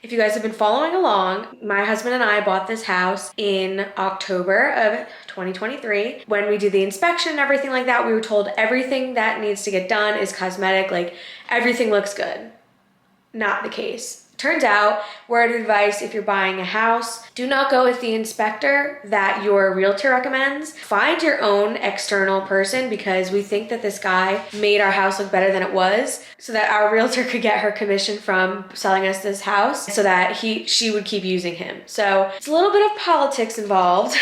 If you guys have been following along, my husband and I bought this house in October of 2023. When we did the inspection and everything like that, we were told everything that needs to get done is cosmetic, like everything looks good. Not the case. Turns out, word of advice, if you're buying a house, do not go with the inspector that your realtor recommends. Find your own external person, because we think that this guy made our house look better than it was so that our realtor could get her commission from selling us this house so that she would keep using him. So it's a little bit of politics involved,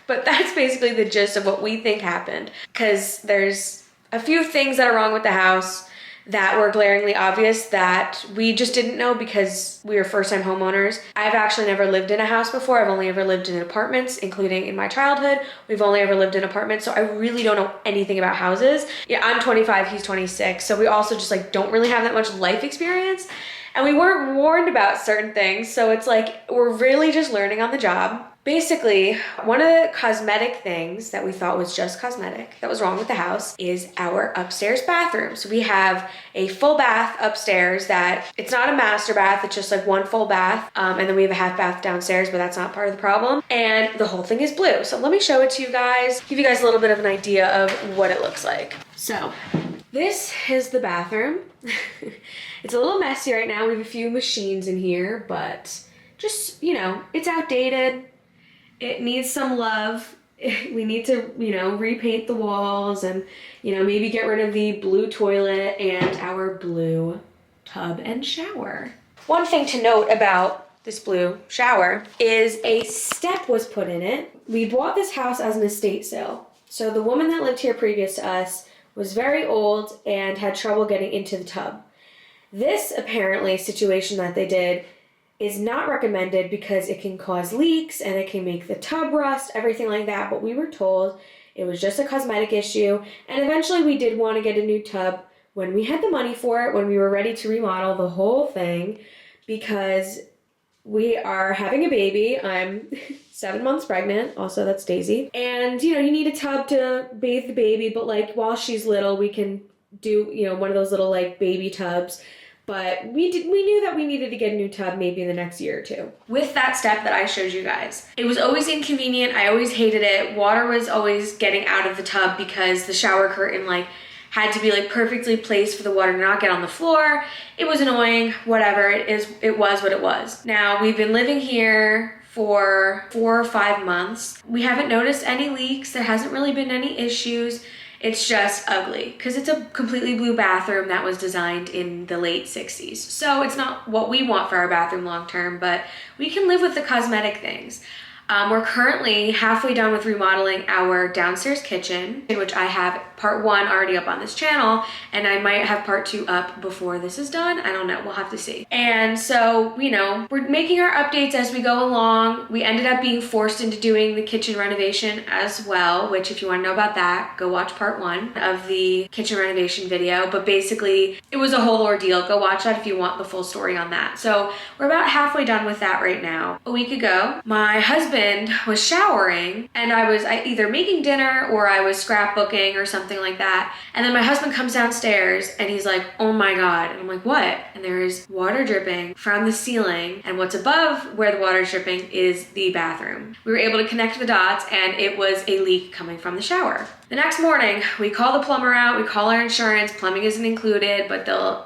but that's basically the gist of what we think happened, because there's a few things that are wrong with the house that were glaringly obvious that we just didn't know because we were first-time homeowners. I've actually never lived in a house before. I've only ever lived in apartments, including in my childhood. We've only ever lived in apartments, so I really don't know anything about houses. Yeah, I'm 25, he's 26, so we also just like don't really have that much life experience. And we weren't warned about certain things, so it's like we're really just learning on the job. Basically, one of the cosmetic things that we thought was just cosmetic that was wrong with the house is our upstairs bathroom. So we have a full bath upstairs that it's not a master bath, it's just like one full bath. And then we have a half bath downstairs, but that's not part of the problem. And the whole thing is blue. So let me show it to you guys, give you guys a little bit of an idea of what it looks like. So this is the bathroom. It's a little messy right now. We have a few machines in here, but just, you know, it's outdated. It needs some love. We need to, you know, repaint the walls and, you know, maybe get rid of the blue toilet and our blue tub and shower. One thing to note about this blue shower is a step was put in it. We bought this house as an estate sale. So the woman that lived here previous to us was very old and had trouble getting into the tub. This apparently situation that they did is not recommended because it can cause leaks and it can make the tub rust, everything like that. But we were told it was just a cosmetic issue. And eventually we did want to get a new tub when we had the money for it, when we were ready to remodel the whole thing, because we are having a baby. I'm 7 months pregnant. Also, that's Daisy. And, you know, you need a tub to bathe the baby, but like while she's little, we can do, you know, one of those little like baby tubs. But we knew that we needed to get a new tub maybe in the next year or two. With that step that I showed you guys, it was always inconvenient. I always hated it. Water was always getting out of the tub because the shower curtain like had to be like perfectly placed for the water to not get on the floor. It was annoying, whatever. It was what it was. Now we've been living here for 4 or 5 months. We haven't noticed any leaks. There hasn't really been any issues. It's just ugly because it's a completely blue bathroom that was designed in the late 60s. So it's not what we want for our bathroom long term, but we can live with the cosmetic things. We're currently halfway done with remodeling our downstairs kitchen, in which I have part 1 already up on this channel, and I might have part 2 up before this is done. I don't know, we'll have to see. And so, you know, we're making our updates as we go along. We ended up being forced into doing the kitchen renovation as well, which if you wanna know about that, go watch part 1 of the kitchen renovation video. But basically, it was a whole ordeal. Go watch that if you want the full story on that. So we're about halfway done with that right now. A week ago, my husband was showering and I was either making dinner or I was scrapbooking or something like that. And then my husband comes downstairs and he's like, oh my God. And I'm like, what? And there is water dripping from the ceiling, and what's above where the water is dripping is the bathroom. We were able to connect the dots and it was a leak coming from the shower. The next morning, we call the plumber out, we call our insurance. Plumbing isn't included, but they'll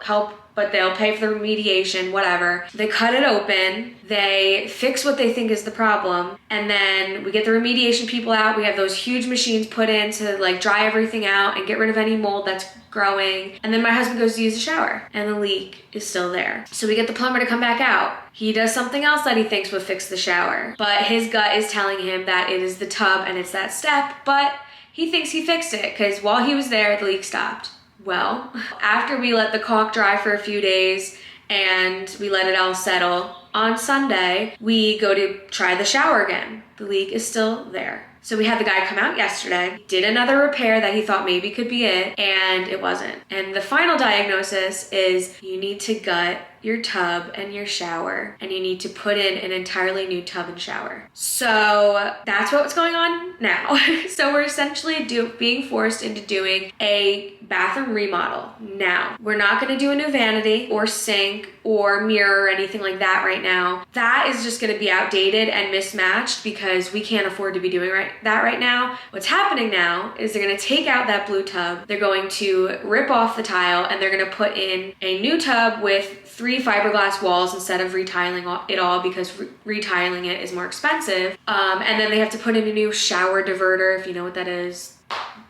pay for the remediation, whatever. They cut it open, they fix what they think is the problem, and then we get the remediation people out. We have those huge machines put in to like dry everything out and get rid of any mold that's growing. And then my husband goes to use the shower and the leak is still there. So we get the plumber to come back out. He does something else that he thinks would fix the shower, but his gut is telling him that it is the tub and it's that step, but he thinks he fixed it because while he was there, the leak stopped. Well, after we let the caulk dry for a few days and we let it all settle, on Sunday, we go to try the shower again. The leak is still there. So we had the guy come out yesterday, did another repair that he thought maybe could be it, and it wasn't. And the final diagnosis is you need to gut your tub and your shower, and you need to put in an entirely new tub and shower. So that's what's going on now. So we're essentially being forced into doing a bathroom remodel now. We're not going to do a new vanity or sink or mirror or anything like that right now. That is just going to be outdated and mismatched because we can't afford to be doing that right now. What's happening now is they're going to take out that blue tub, they're going to rip off the tile, and they're going to put in a new tub with 3 fiberglass walls instead of retiling it all because retiling it is more expensive. And then they have to put in a new shower diverter, if you know what that is.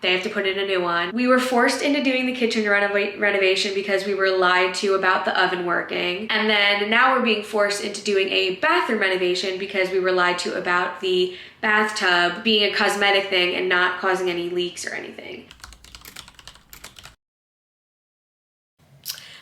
They have to put in a new one. We were forced into doing the kitchen renovation because we were lied to about the oven working. And then now we're being forced into doing a bathroom renovation because we were lied to about the bathtub being a cosmetic thing and not causing any leaks or anything.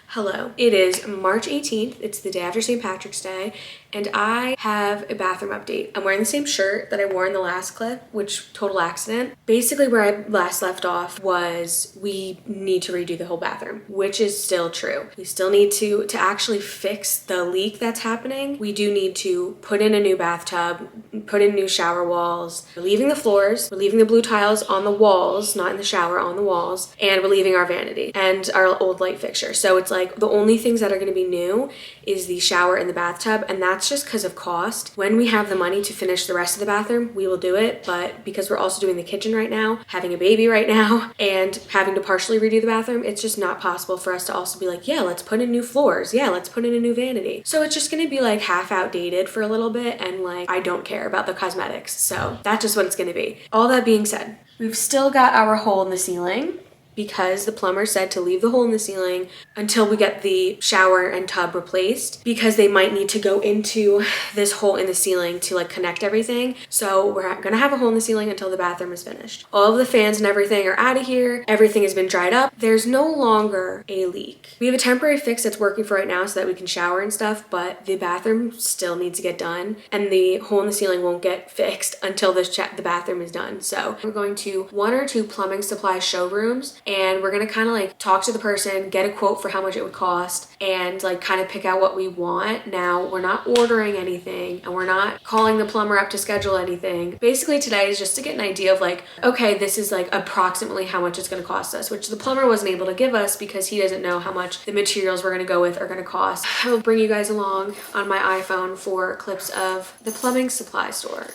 Hello, it is March 18th. It's the day after St. Patrick's Day, and I have a bathroom update. I'm wearing the same shirt that I wore in the last clip, which total accident. Basically where I last left off was we need to redo the whole bathroom, which is still true. We still need to actually fix the leak that's happening. We do need to put in a new bathtub, put in new shower walls. We're leaving the floors, we're leaving the blue tiles on the walls, not in the shower, on the walls, and we're leaving our vanity and our old light fixture. So it's like the only things that are going to be new is the shower and the bathtub, and that's just because of cost. When we have the money to finish the rest of the bathroom, we will do it, but because we're also doing the kitchen right now, having a baby right now, and having to partially redo the bathroom, it's just not possible for us to also be like, yeah, let's put in new floors, yeah, let's put in a new vanity. So it's just going to be like half outdated for a little bit, and like I don't care about the cosmetics, so that's just what it's going to be. All that being said, we've still got our hole in the ceiling because the plumber said to leave the hole in the ceiling until we get the shower and tub replaced, because they might need to go into this hole in the ceiling to like connect everything. So we're gonna have a hole in the ceiling until the bathroom is finished. All of the fans and everything are out of here. Everything has been dried up. There's no longer a leak. We have a temporary fix that's working for right now so that we can shower and stuff, but the bathroom still needs to get done, and the hole in the ceiling won't get fixed until the bathroom is done. So we're going to 1 or 2 plumbing supply showrooms, and we're gonna kind of like talk to the person, get a quote for how much it would cost, and like kind of pick out what we want. Now, we're not ordering anything, and we're not calling the plumber up to schedule anything. Basically today is just to get an idea of like, okay, this is like approximately how much it's gonna cost us, which the plumber wasn't able to give us because he doesn't know how much the materials we're gonna go with are gonna cost. I will bring you guys along on my iPhone for clips of the plumbing supply store.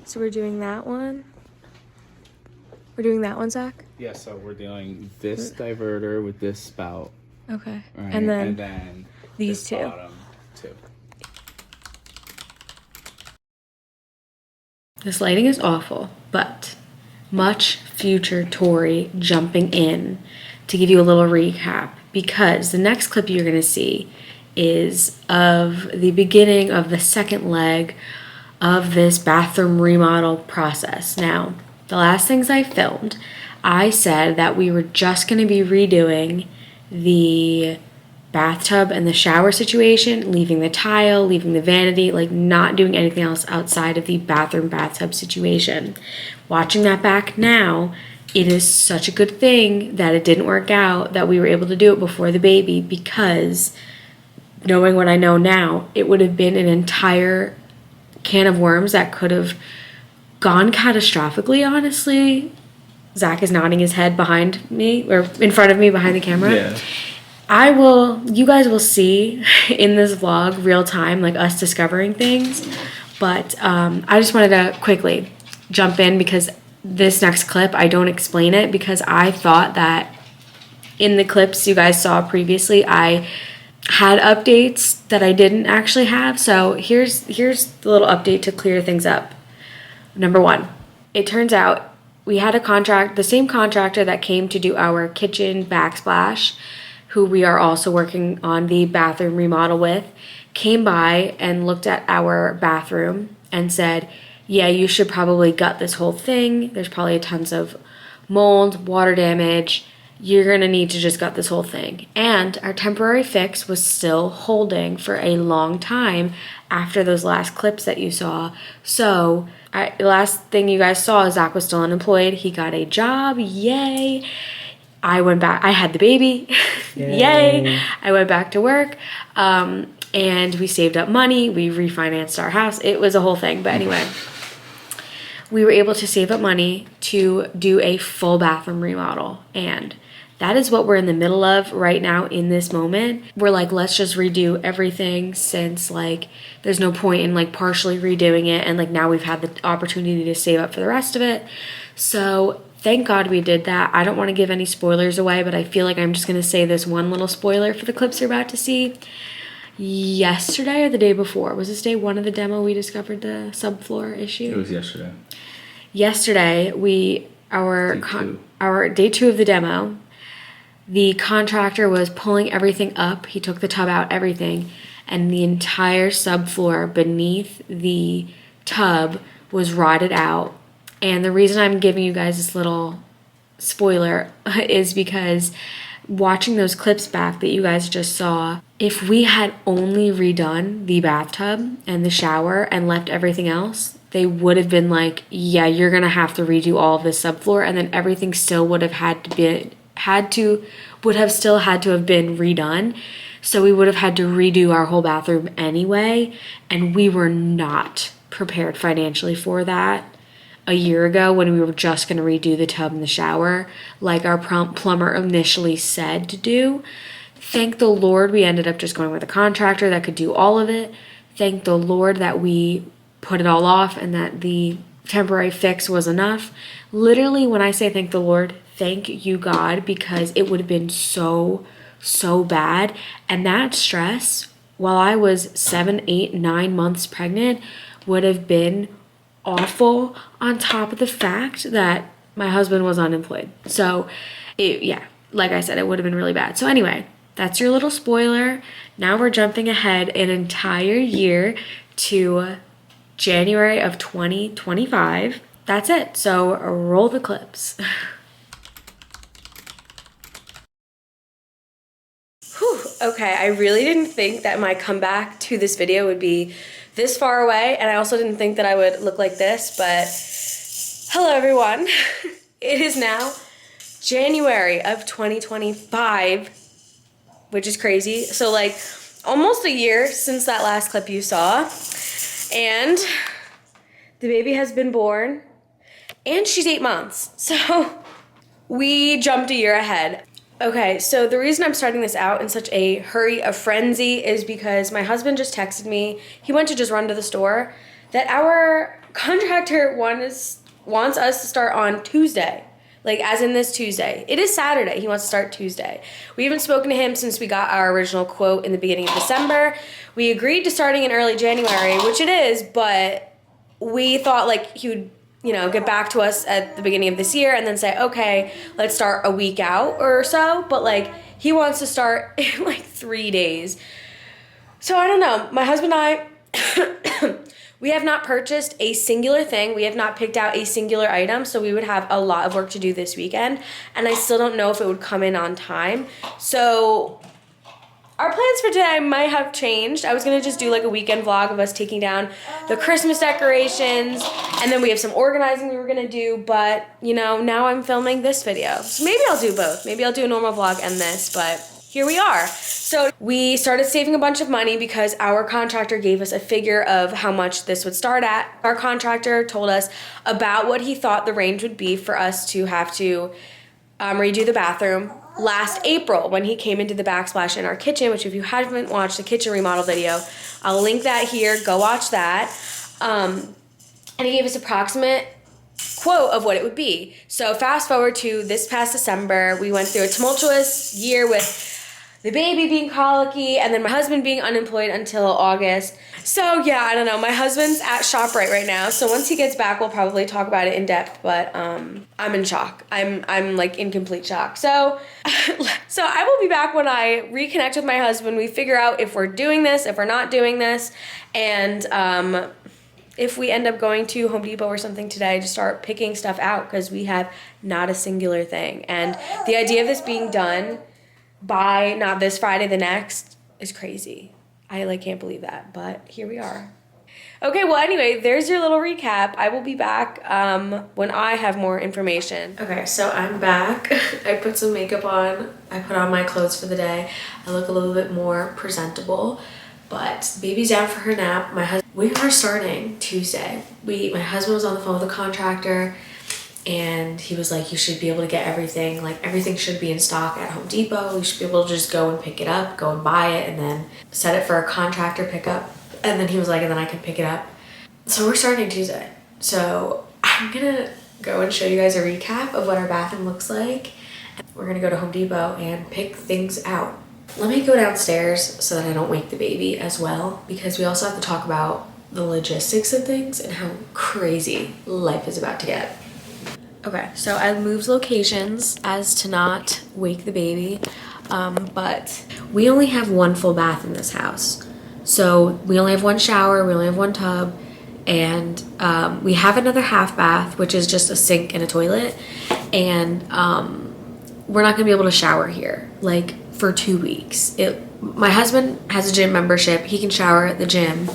So we're doing that one. We're doing that one, Zach? Yeah, so we're doing this diverter with this spout. Okay. Right? And then these two. Bottom two. This lighting is awful, but much future Tori jumping in to give you a little recap, because the next clip you're going to see is of the beginning of the second leg of this bathroom remodel process. Now, the last things I filmed, I said that we were just going to be redoing the bathtub and the shower situation, leaving the tile, leaving the vanity, like not doing anything else outside of the bathtub situation. Watching that back now, it is such a good thing that it didn't work out, that we were able to do it before the baby, because knowing what I know now, it would have been an entire can of worms that could have gone catastrophically, honestly. Zach is nodding his head behind me, or in front of me behind the camera. Yeah. You guys will see in this vlog real time, like us discovering things. But I just wanted to quickly jump in because this next clip, I don't explain it because I thought that in the clips you guys saw previously, I had updates that I didn't actually have. So here's the little update to clear things up. Number 1, it turns out we had the same contractor that came to do our kitchen backsplash, who we are also working on the bathroom remodel with, came by and looked at our bathroom and said, yeah, you should probably gut this whole thing. There's probably tons of mold, water damage, you're gonna need to just gut this whole thing. And our temporary fix was still holding for a long time after those last clips that you saw. So the last thing you guys saw, Zach was still unemployed. He got a job, yay. I went back, I had the baby, yay. I went back to work, and we saved up money, we refinanced our house. It was a whole thing, but anyway. We were able to save up money to do a full bathroom remodel, and that is what we're in the middle of right now in this moment. We're like, let's just redo everything, since like there's no point in like partially redoing it, and like now we've had the opportunity to save up for the rest of it. So thank God we did that. I don't want to give any spoilers away, but I feel like I'm just going to say this one little spoiler for the clips you're about to see. Yesterday or the day before, was this day one of the demo we discovered the subfloor issue? It was yesterday. Yesterday, our day two of the demo, the contractor was pulling everything up. He took the tub out, everything, and the entire subfloor beneath the tub was rotted out. And the reason I'm giving you guys this little spoiler is because watching those clips back that you guys just saw, if we had only redone the bathtub and the shower and left everything else, they would have been like, yeah, you're gonna have to redo all of this subfloor, and then everything still would have still had to have been redone. So we would have had to redo our whole bathroom anyway, and we were not prepared financially for that a year ago when we were just gonna redo the tub and the shower like our plumber initially said to do. Thank the Lord we ended up just going with a contractor that could do all of it. Thank the Lord that we put it all off and that the temporary fix was enough. Literally, when I say thank the Lord, thank you, God, because it would have been so bad. And that stress, while I was 7, 8, 9 months pregnant, would have been awful, on top of the fact that my husband was unemployed. So, like I said, it would have been really bad. So anyway, that's your little spoiler. Now we're jumping ahead an entire year to January of 2025. That's it. So roll the clips. Whew. Okay, I really didn't think that my comeback to this video would be this far away, and I also didn't think that I would look like this, but hello everyone. It is now January of 2025, which is crazy. So like almost a year since that last clip you saw. And the baby has been born, and she's 8 months. So we jumped a year ahead. Okay, so the reason I'm starting this out in such a hurry, a frenzy, is because my husband just texted me. He went to just run to the store that our contractor wants us to start on Tuesday. Like, as in this Tuesday. It is Saturday. He wants to start Tuesday. We haven't spoken to him since we got our original quote in the beginning of December. We agreed to starting in early January, which it is, but we thought, like, he would, get back to us at the beginning of this year and then say, okay, let's start a week out or so. But, like, he wants to start in, like, 3 days. So, I don't know. My husband and I... We have not purchased a singular thing. We have not picked out a singular item, so we would have a lot of work to do this weekend, and I still don't know if it would come in on time. So our plans for today might have changed. I was going to just do like a weekend vlog of us taking down the Christmas decorations, and then we have some organizing we were going to do, but, now I'm filming this video. So maybe I'll do both. Maybe I'll do a normal vlog and this, but here we are. So we started saving a bunch of money because our contractor gave us a figure of how much this would start at. Our contractor told us about what he thought the range would be for us to have to redo the bathroom last April when he came into the backsplash in our kitchen, which if you haven't watched the kitchen remodel video, I'll link that here. Go watch that. And he gave us approximate quote of what it would be. So fast forward to this past December, we went through a tumultuous year with the baby being colicky, and then my husband being unemployed until August. So yeah, I don't know. My husband's at ShopRite right now, so once he gets back, we'll probably talk about it in depth. But I'm in shock. I'm like in complete shock. So I will be back when I reconnect with my husband. We figure out if we're doing this, if we're not doing this, and if we end up going to Home Depot or something today to start picking stuff out, because we have not a singular thing. And the idea of this being done by not this Friday, the next, is crazy. I like can't believe that, but here we are. Okay, well, anyway, there's your little recap. I will be back when I have more information. Okay, so I'm back. I put some makeup on. I put on my clothes for the day. I look a little bit more presentable, but baby's down for her nap. We are starting Tuesday. My husband was on the phone with a contractor, and he was like, you should be able to get everything. Like, everything should be in stock at Home Depot. You should be able to just go and pick it up, go and buy it, and then set it for a contractor pickup. And then he was like, and then I can pick it up. So we're starting Tuesday. So I'm gonna go and show you guys a recap of what our bathroom looks like. We're gonna go to Home Depot and pick things out. Let me go downstairs so that I don't wake the baby as well, because we also have to talk about the logistics of things and how crazy life is about to get. Okay, so I moved locations as to not wake the baby, but we only have one full bath in this house. So we only have one shower, we only have one tub, and we have another half bath, which is just a sink and a toilet, and we're not gonna be able to shower here, like, for 2 weeks. My husband has a gym membership, he can shower at the gym,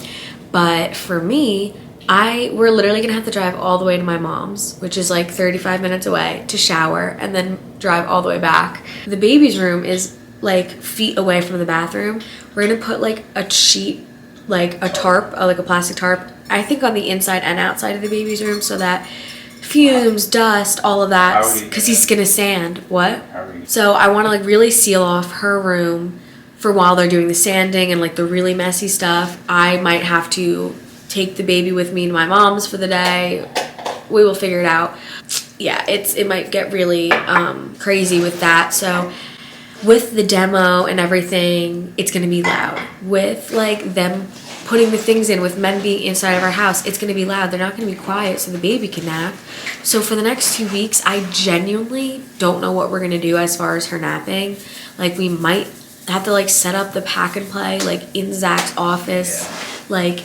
but for me, we're literally gonna have to drive all the way to my mom's, which is like 35 minutes away, to shower, and then drive all the way back. The baby's room is like feet away from the bathroom. We're gonna put like a sheet, like a tarp, like a plastic tarp, I think on the inside and outside of the baby's room, so that fumes, dust, all of that, because he's gonna sand. What? So I want to like really seal off her room for while they're doing the sanding and like the really messy stuff. I might have to take the baby with me to my mom's for the day. We will figure it out. Yeah, it might get really crazy with that. So with the demo and everything, it's gonna be loud. With like them putting the things in, with men being inside of our house, it's gonna be loud. They're not gonna be quiet so the baby can nap. So for the next 2 weeks, I genuinely don't know what we're gonna do as far as her napping. Like, we might have to like set up the pack and play like in Zach's office, like,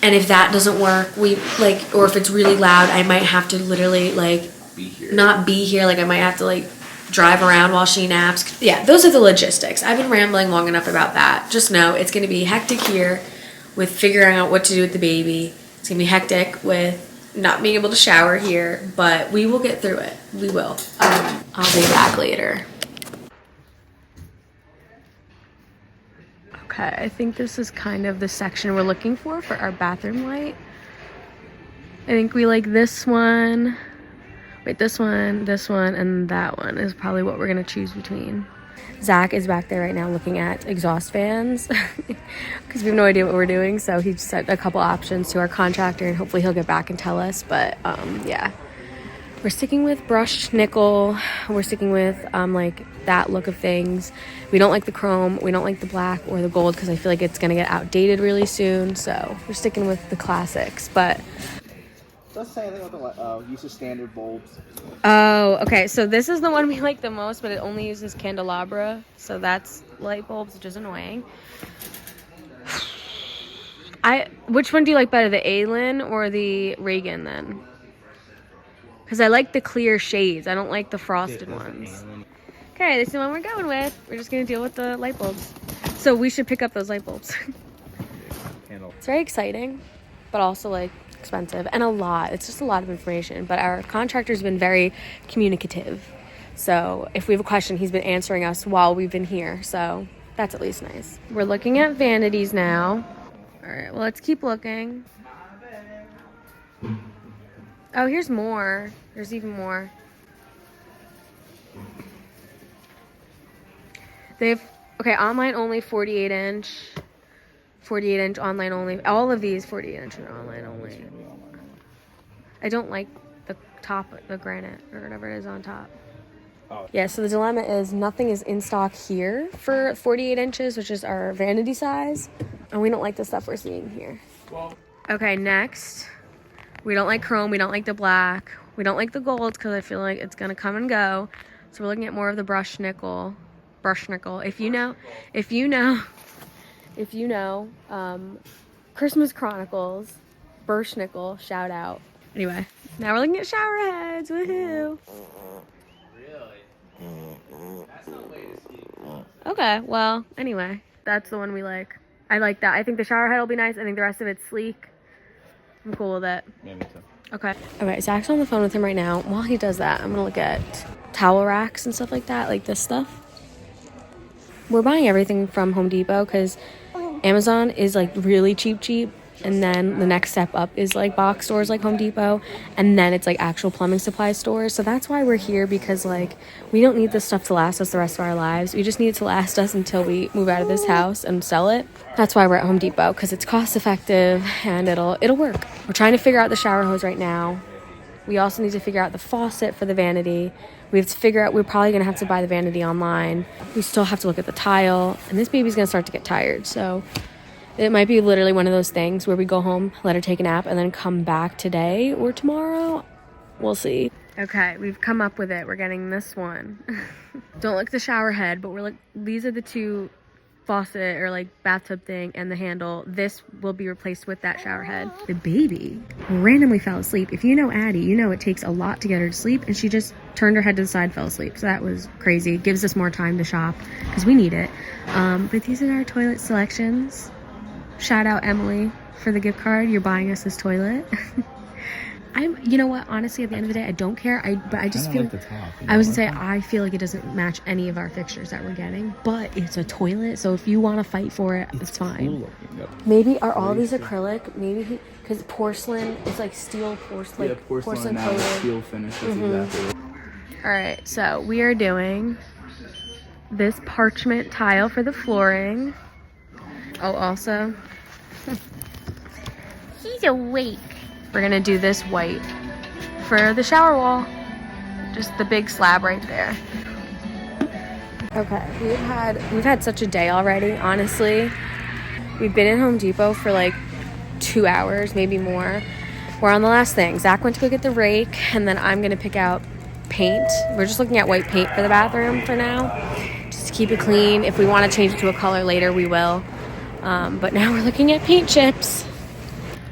and if that doesn't work, we like, or if it's really loud, I might have to literally like not be here. Like, I might have to like drive around while she naps. Yeah, those are the logistics. I've been rambling long enough about that. Just know it's going to be hectic here with figuring out what to do with the baby. It's going to be hectic with not being able to shower here, but we will get through it. We will. I'll be back later. Okay, I think this is kind of the section we're looking for our bathroom light. I think we like this one. Wait, this one, and that one is probably what we're gonna choose between. Zach is back there right now looking at exhaust fans because we have no idea what we're doing. So he sent a couple options to our contractor, and hopefully he'll get back and tell us. But yeah, we're sticking with brushed nickel. We're sticking with like that look of things. We don't like the chrome. We don't like the black or the gold because I feel like it's gonna get outdated really soon. So we're sticking with the classics, but. Let's say anything about the use of standard bulbs. Oh, okay. So this is the one we like the most, but it only uses candelabra. So that's light bulbs, which is annoying. Which one do you like better, the Allen or the Reagan then? Because I like the clear shades. I don't like the frosted ones. Okay, this is the one we're going with. We're just going to deal with the light bulbs. So we should pick up those light bulbs. It's very exciting, but also like expensive and a lot. It's just a lot of information, but our contractor's been very communicative. So if we have a question, he's been answering us while we've been here. So that's at least nice. We're looking at vanities now. All right, well, let's keep looking. Oh, here's more. There's even more. They have, okay, online only 48 inch online only. All of these 48 inch are online only. I don't like the top, the granite or whatever it is on top. Oh. Yeah, so the dilemma is nothing is in stock here for 48 inches, which is our vanity size. And we don't like the stuff we're seeing here. Okay, next. We don't like chrome. We don't like the black. We don't like the gold because I feel like it's going to come and go. So we're looking at more of the brushed nickel. If you know, Christmas Chronicles, Burschnickel, shout out. Anyway, now we're looking at shower heads. Woohoo! Really? That's not way to ski. Okay, well, anyway, that's the one we like. I like that. I think the shower head will be nice. I think the rest of it's sleek. I'm cool with it. Yeah, me too. Okay. Okay, Zach's on the phone with him right now. While he does that, I'm gonna look at towel racks and stuff like that, like this stuff. We're buying everything from Home Depot because Amazon is like really cheap. And then the next step up is like box stores like Home Depot. And then it's like actual plumbing supply stores. So that's why we're here, because like we don't need this stuff to last us the rest of our lives. We just need it to last us until we move out of this house and sell it. That's why we're at Home Depot, because it's cost effective and it'll work. We're trying to figure out the shower hose right now. We also need to figure out the faucet for the vanity. We have to figure out, we're probably gonna have to buy the vanity online. We still have to look at the tile, and this baby's gonna start to get tired. So it might be literally one of those things where we go home, let her take a nap, and then come back today or tomorrow. We'll see. Okay, we've come up with it. We're getting this one. Don't look at the shower head, but we're like, these are the two faucet or like bathtub thing and the handle. This will be replaced with that shower head. The baby randomly fell asleep. If you know Addie, you know it takes a lot to get her to sleep, and she just turned her head to the side, fell asleep. So that was crazy. It gives us more time to shop because we need it. But these are our toilet selections. Shout out Emily for the gift card. You're buying us this toilet. You know what? Honestly, at the end of the day, I don't care. But I just feel like the top, I was gonna say, I feel like it doesn't match any of our fixtures that we're getting, but it's a toilet. So if you want to fight for it, it's fine. Cool looking, yep. Maybe are all these acrylic? Maybe because porcelain is like steel porcelain. Yeah, porcelain now coated. with steel finish. That's exactly it. All right, so we are doing this parchment tile for the flooring. Oh, also, he's awake. We're gonna do this white for the shower wall. Just the big slab right there. Okay, we've had such a day already, honestly. We've been in Home Depot for like 2 hours, maybe more. We're on the last thing. Zach went to go get the rake, and then I'm gonna pick out paint. We're just looking at white paint for the bathroom for now, just to keep it clean. If we want to change it to a color later, we will. But now we're looking at paint chips.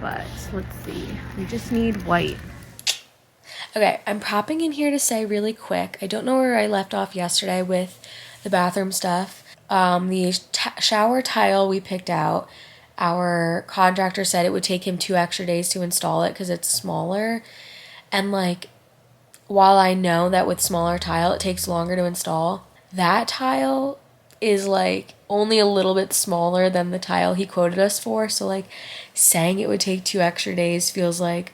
But let's see, we just need white. Okay, I'm popping in here to say really quick, I don't know where I left off yesterday with the bathroom stuff. The shower tile we picked out, our contractor said it would take him 2 extra days to install it because it's smaller. And like, while I know that with smaller tile it takes longer to install, that tile is like only a little bit smaller than the tile he quoted us for. So like saying it would take 2 extra days feels like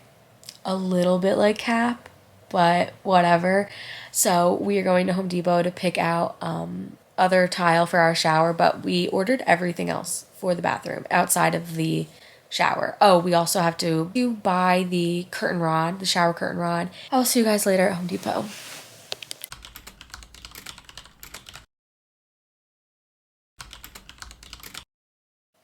a little bit like cap, but whatever. So we are going to Home Depot to pick out other tile for our shower, but we ordered everything else for the bathroom outside of the shower. Oh, we also have to buy the curtain rod, the shower curtain rod. I'll see you guys later at Home Depot.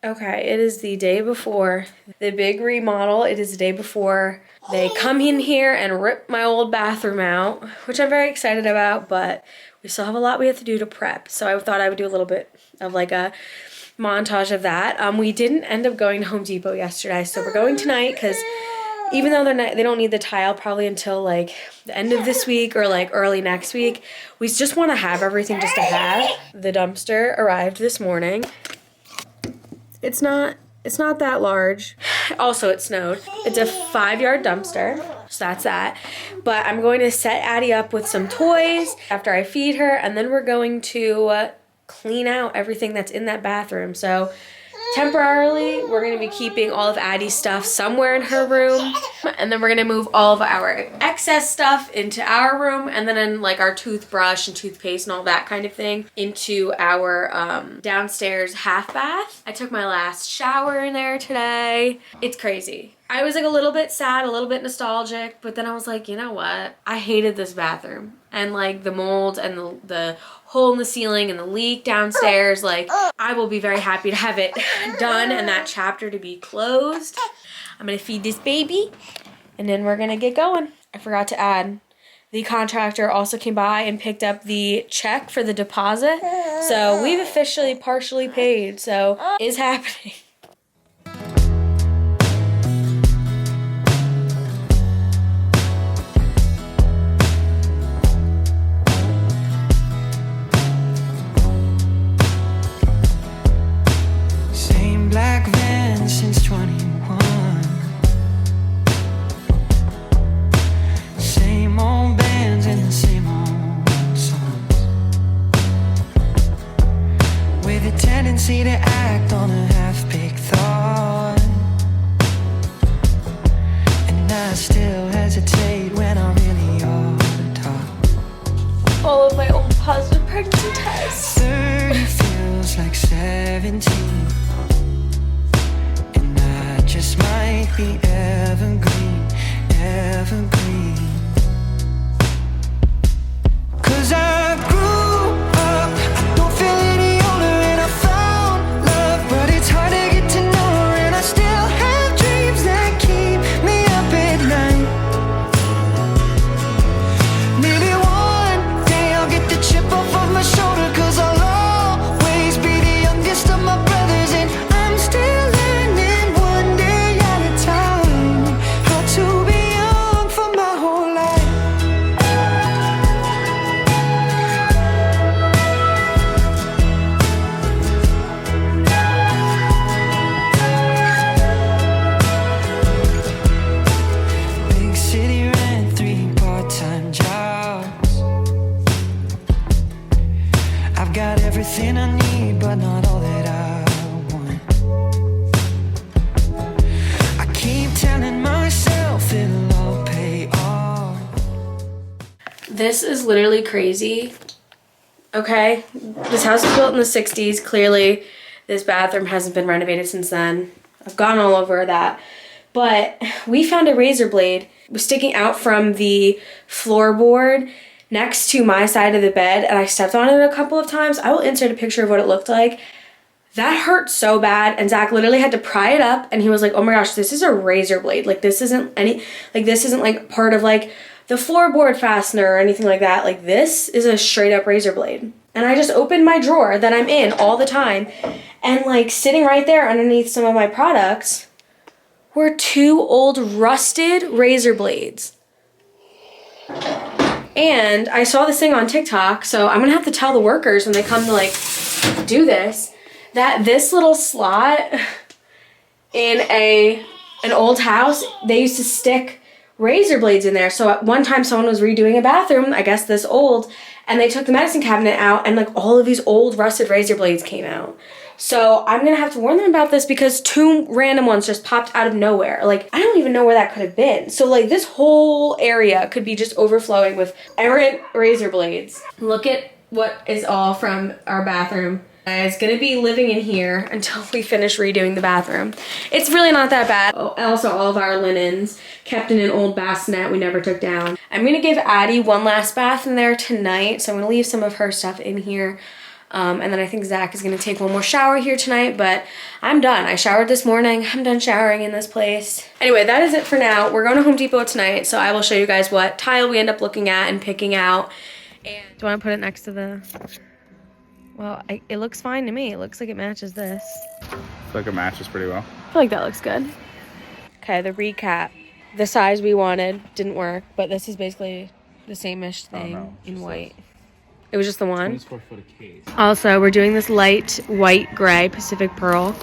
Okay, it is the day before the big remodel. It is the day before they come in here and rip my old bathroom out, which I'm very excited about, but we still have a lot we have to do to prep. So I thought I would do a little bit of like a montage of that. We didn't end up going to Home Depot yesterday, so we're going tonight because even though they don't need the tile probably until like the end of this week or like early next week, we just want to have everything just to have. The dumpster arrived this morning. It's not that large. Also, it snowed. It's a 5-yard dumpster, so that's that. But I'm going to set Addie up with some toys after I feed her, and then we're going to clean out everything that's in that bathroom. So temporarily, we're going to be keeping all of Addie's stuff somewhere in her room, and then we're going to move all of our excess stuff into our room, and then in like our toothbrush and toothpaste and all that kind of thing into our downstairs half bath. I took my last shower in there today. It's crazy. I was like a little bit sad, a little bit nostalgic, but then I was like, you know what? I hated this bathroom. And like the mold and the hole in the ceiling and the leak downstairs, like I will be very happy to have it done and that chapter to be closed. I'm gonna feed this baby and then we're gonna get going. I forgot to add, the contractor also came by and picked up the check for the deposit. So we've officially partially paid, so it's happening. the tendency to act on a half-baked thought, and I still hesitate when I really ought to talk. All of my old positive pregnancy tests. 30 feels like 17, and I just might be evergreen, evergreen. 'Cause I grew up, I don't feel any older, and I found love, but it's hard to get to know her, and I still have dreams that keep me up at night. Maybe one day I'll get the chip off of my shoulder, 'cause I'll always be the youngest of my brothers, and I'm still learning one day at a time how to be young for my whole life. Big city rent, 3 part-time jobs. I've got everything I need, but not all that I want. I keep telling myself it'll all pay off. This is literally crazy. Okay, this house was built in the 60s. Clearly, this bathroom hasn't been renovated since then. I've gone all over that. But we found a razor blade sticking out from the floorboard next to my side of the bed, and I stepped on it a couple of times. I will insert a picture of what it looked like. That hurt so bad, and Zach literally had to pry it up, and he was like, oh my gosh, this is a razor blade. Like, this isn't like part of like the floorboard fastener or anything like that. Like, this is a straight up razor blade. And I just opened my drawer that I'm in all the time, and like sitting right there underneath some of my products were 2 old rusted razor blades. And I saw this thing on TikTok, so I'm gonna have to tell the workers when they come to like do this, that this little slot in an old house, they used to stick razor blades in there. So at one time someone was redoing a bathroom, I guess this old, and they took the medicine cabinet out, and like all of these old rusted razor blades came out. So I'm gonna have to warn them about this, because 2 random ones just popped out of nowhere. Like, I don't even know where that could have been. So like this whole area could be just overflowing with errant razor blades. Look at what is all from our bathroom. It's gonna be living in here until we finish redoing the bathroom. It's really not that bad. Oh, also, all of our linens kept in an old bassinet we never took down. I'm gonna give Addie one last bath in there tonight, so I'm gonna leave some of her stuff in here. And then I think Zach is gonna take one more shower here tonight, but I'm done. I showered this morning. I'm done showering in this place. Anyway, that is it for now. We're going to Home Depot tonight, so I will show you guys what tile we end up looking at and picking out. And do you want to put it next to the... Well, it looks fine to me. It looks like it matches this. I feel like it matches pretty well. I feel like that looks good. Okay, the recap. The size we wanted didn't work, but this is basically the same-ish thing in white. It was just the one? 20 square foot of case. Also, we're doing this light white gray Pacific Pearl.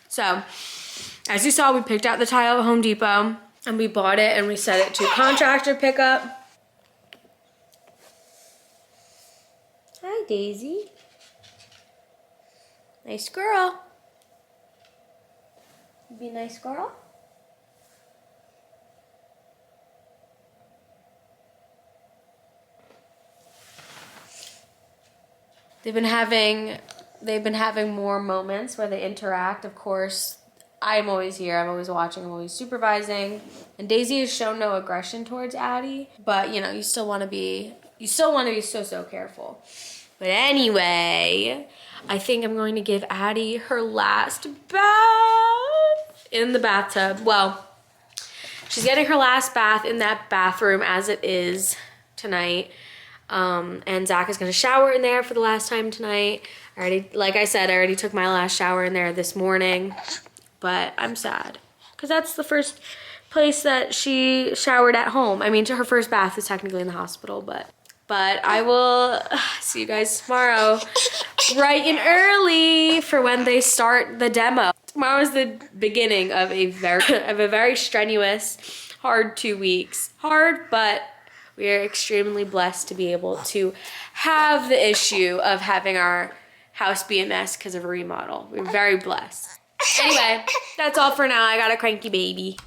So, as you saw, we picked out the tile at Home Depot, and we bought it, and we set it to contractor pickup. Hi, Daisy. Nice girl. You be a nice girl? They've been having more moments where they interact. Of course, I'm always here. I'm always watching. I'm always supervising. And Daisy has shown no aggression towards Addie, but you know, you still want to be so careful. But anyway, I think I'm going to give Addie her last bath in the bathtub. Well, she's getting her last bath in that bathroom as it is tonight. And Zach is gonna shower in there for the last time tonight. Like I said, I already took my last shower in there this morning, but I'm sad because that's the first place that she showered at home. I mean, her first bath is technically in the hospital, but I will see you guys tomorrow bright and early for when they start the demo. Tomorrow is the beginning of a very strenuous, hard 2 weeks. Hard, but we are extremely blessed to be able to have the issue of having our house be a mess because of a remodel. We're very blessed. Anyway, that's all for now. I got a cranky baby.